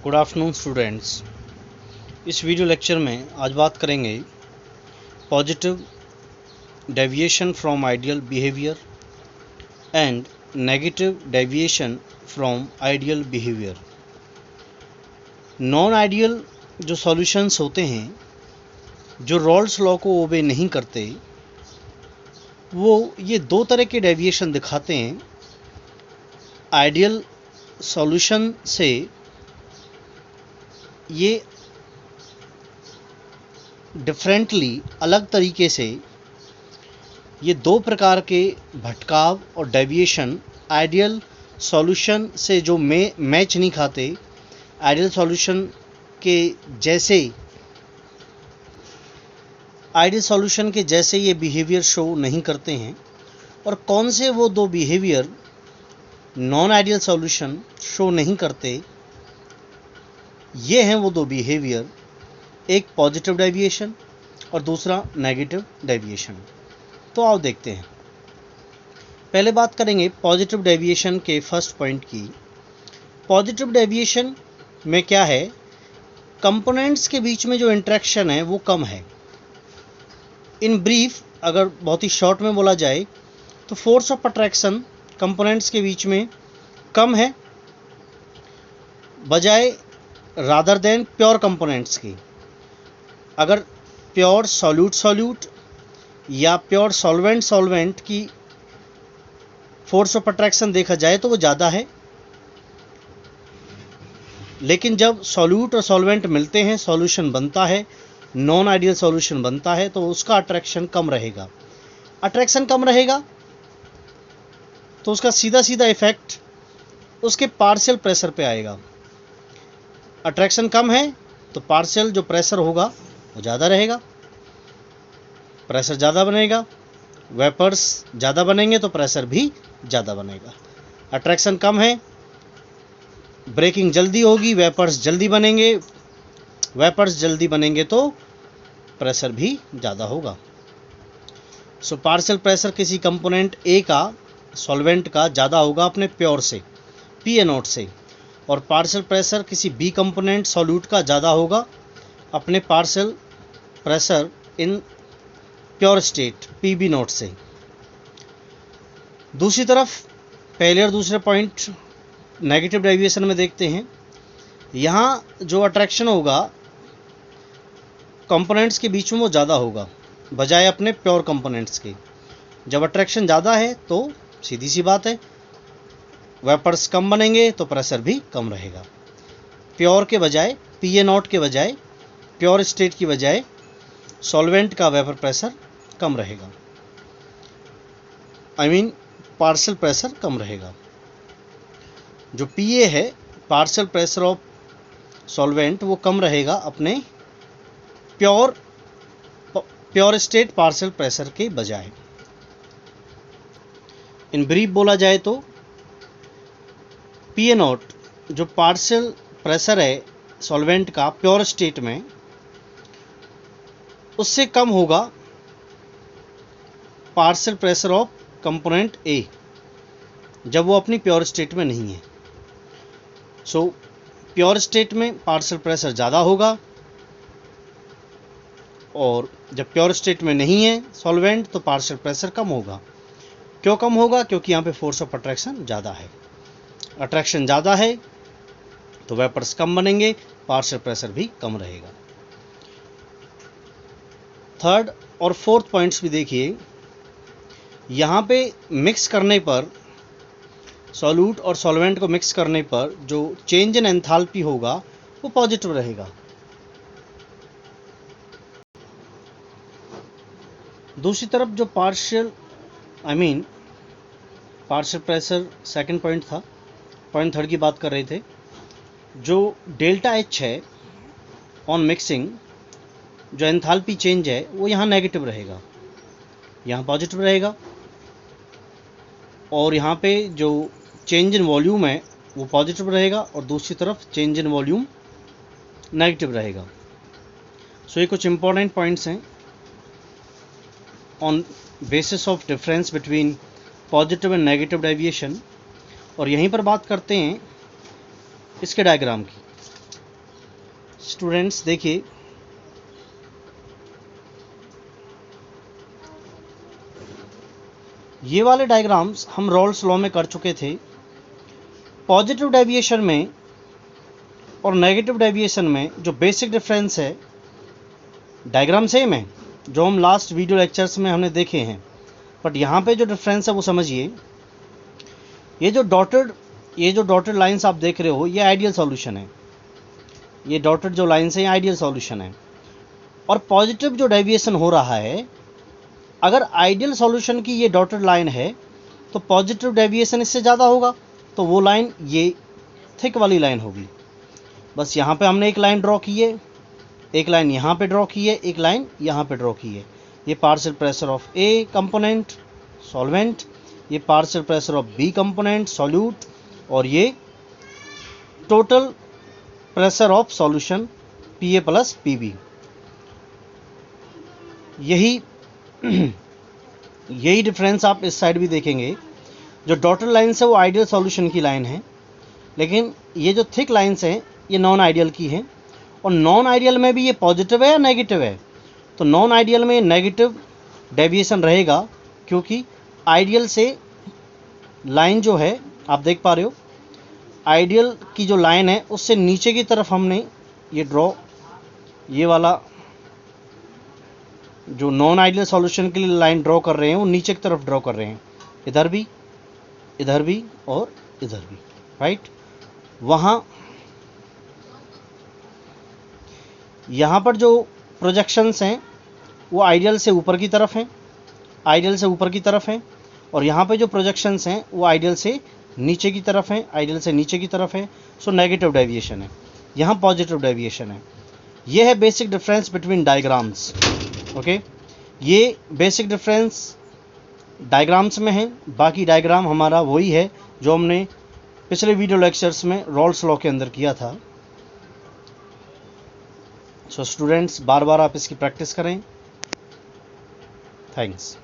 Good afternoon students. इस video lecture में आज बात करेंगे positive deviation from ideal behaviour and negative deviation from ideal behaviour. Non ideal जो सॉल्यूशंस होते हैं, जो रॉल्स लॉ को ओबे नहीं करते, वो ये दो तरह के डेविएशन दिखाते हैं। आइडियल सॉल्यूशन से ये डिफरेंटली, अलग तरीके से, ये दो प्रकार के भटकाव और डेविएशन आइडियल सॉल्यूशन से जो मैच नहीं खाते, आइडियल सॉल्यूशन के जैसे ये बिहेवियर शो नहीं करते हैं। और कौन से वो दो behaviour non ideal solution show नहीं करते, ये हैं वो दो बिहेवियर, एक पॉजिटिव डेविएशन और दूसरा नेगेटिव डेविएशन। तो आओ देखते हैं। पहले बात करेंगे पॉजिटिव डेविएशन के फर्स्ट पॉइंट की। पॉजिटिव डेविएशन में क्या है, कंपोनेंट्स के बीच में जो इंटरेक्शन है वो कम है। इन ब्रीफ, अगर बहुत ही शॉर्ट में बोला जाए तो फोर्स ऑफ अट्रैक्शन कंपोनेंट्स के बीच में कम है बजाय रादर देन प्योर कंपोनेंट्स की। अगर प्योर सॉल्यूट या प्योर सॉल्वेंट की फोर्स ऑफ अट्रैक्शन देखा जाए तो वो ज़्यादा है, लेकिन जब सॉल्यूट और सॉल्वेंट मिलते हैं, सॉल्यूशन बनता है, नॉन आइडियल सॉल्यूशन बनता है, तो उसका अट्रैक्शन कम रहेगा। अट्रैक्शन कम रहेगा तो उसका सीधा इफेक्ट उसके पार्शियल प्रेशर पे आएगा। अट्रैक्शन कम है तो पार्शियल जो प्रेशर होगा वो ज़्यादा रहेगा, प्रेशर ज़्यादा बनेगा, वेपर्स ज़्यादा बनेंगे तो प्रेशर भी ज़्यादा बनेगा। अट्रैक्शन कम है, ब्रेकिंग जल्दी होगी, वेपर्स जल्दी बनेंगे तो प्रेशर भी ज़्यादा होगा। सो पार्शियल प्रेशर किसी कंपोनेंट ए का, सॉल्वेंट का, ज़्यादा होगा अपने प्योर से, PA0 से, और पार्शियल प्रेशर किसी बी कंपोनेंट सॉल्यूट का ज़्यादा होगा अपने partial pressure in pure state PB0 से। दूसरी तरफ पहले और दूसरे पॉइंट नेगेटिव डेविएशन में देखते हैं। यहाँ जो अट्रैक्शन होगा कंपोनेंट्स के बीच में वो ज़्यादा होगा बजाय अपने प्योर कंपोनेंट्स के। जब अट्रैक्शन ज़्यादा है तो सीधी सी बात है, वेपर्स कम बनेंगे तो प्रेशर भी कम रहेगा। प्योर के बजाय, PA0 के बजाय, प्योर स्टेट की बजाय सॉल्वेंट का वेपर प्रेशर कम रहेगा, पार्शियल प्रेशर कम रहेगा। जो PA है, पार्शियल प्रेशर ऑफ सॉल्वेंट, वो कम रहेगा अपने प्योर स्टेट पार्शियल प्रेशर के बजाय। इन ब्रीफ बोला जाए तो PA0 जो पार्शियल प्रेशर है सॉल्वेंट का प्योर स्टेट में, उससे कम होगा partial pressure of component A जब वो अपनी प्योर स्टेट में नहीं है। सो प्योर स्टेट में पार्शियल प्रेशर ज़्यादा होगा, और जब प्योर स्टेट में नहीं है सॉल्वेंट तो पार्शियल प्रेशर कम होगा। क्यों कम होगा? क्योंकि यहाँ पे फोर्स ऑफ अट्रैक्शन ज़्यादा है। अट्रैक्शन ज़्यादा है तो वेपर्स कम बनेंगे, पार्शियल प्रेशर भी कम रहेगा। थर्ड और फोर्थ पॉइंट्स भी देखिए। यहाँ पे मिक्स करने पर, सॉल्यूट और सॉल्वेंट को मिक्स करने पर जो चेंज इन एंथैल्पी होगा वो पॉजिटिव रहेगा। दूसरी तरफ जो पार्शियल प्रेशर, सेकंड पॉइंट था, पॉइंट थर्ड की बात कर रहे थे, जो डेल्टा H है ऑन मिक्सिंग, जो एंथैल्पी चेंज है वो यहाँ नेगेटिव रहेगा, यहाँ पॉजिटिव रहेगा। और यहाँ पे जो चेंज इन वॉल्यूम है वो पॉजिटिव रहेगा, और दूसरी तरफ चेंज इन वॉल्यूम नेगेटिव रहेगा। सो ये कुछ इंपॉर्टेंट पॉइंट्स हैं on basis of difference between positive and negative deviation. और यहीं पर बात करते हैं इसके डायग्राम की। स्टूडेंट्स देखिए, ये वाले डायग्राम्स हम रॉल्स लॉ में कर चुके थे। पॉजिटिव डेविएशन में और नेगेटिव डेविएशन में जो बेसिक डिफरेंस है, डायग्राम सेम है जो हम लास्ट वीडियो लेक्चर्स में हमने देखे हैं, बट यहाँ पे जो डिफरेंस है वो समझिए। ये जो डॉटेड लाइंस आप देख रहे हो, ये आइडियल सॉल्यूशन है। ये डॉटेड जो लाइंस है, ये आइडियल सॉल्यूशन है। और पॉजिटिव जो डेविएशन हो रहा है, अगर आइडियल सॉल्यूशन की ये डॉटेड लाइन है तो पॉजिटिव डेविएशन इससे ज़्यादा होगा, तो वो लाइन ये थिक वाली लाइन होगी। बस यहाँ पे हमने एक लाइन ड्रॉ की है, एक लाइन यहाँ पे ड्रॉ की है, एक लाइन यहाँ पे ड्रॉ की है। ये partial pressure of A component solvent, ये partial pressure of B component solute, और ये total pressure of solution PA plus PB. यही डिफरेंस आप इस साइड भी देखेंगे। जो डॉटेड लाइन्स है वो आइडियल सॉल्यूशन की लाइन है, लेकिन ये जो थिक लाइन्स हैं ये नॉन आइडियल की हैं। और नॉन आइडियल में भी ये पॉजिटिव है या नेगेटिव है, तो नॉन आइडियल में नेगेटिव डेविएशन रहेगा, क्योंकि आइडियल से लाइन जो है आप देख पा रहे हो, आइडियल की जो लाइन है उससे नीचे की तरफ हमने ये ये वाला जो नॉन आइडियल सॉल्यूशन के लिए लाइन ड्रॉ कर रहे हैं वो नीचे की तरफ ड्रॉ कर रहे हैं, इधर भी और इधर भी, राइट। वहाँ यहाँ पर जो प्रोजेक्शंस हैं वो आइडियल से ऊपर की तरफ हैं, और यहाँ पे जो प्रोजेक्शंस हैं वो आइडियल से नीचे की तरफ हैं, सो नेगेटिव डेविएशन है, यहाँ पॉजिटिव डेविएशन है। ये है basic difference between diagrams. Okay, ये बेसिक डिफरेंस डायग्राम्स में है, बाकी डायग्राम हमारा वही है जो हमने पिछले वीडियो लेक्चर्स में रॉल्स लॉ के अंदर किया था। सो स्टूडेंट्स, बार बार आप इसकी प्रैक्टिस करें। थैंक्स।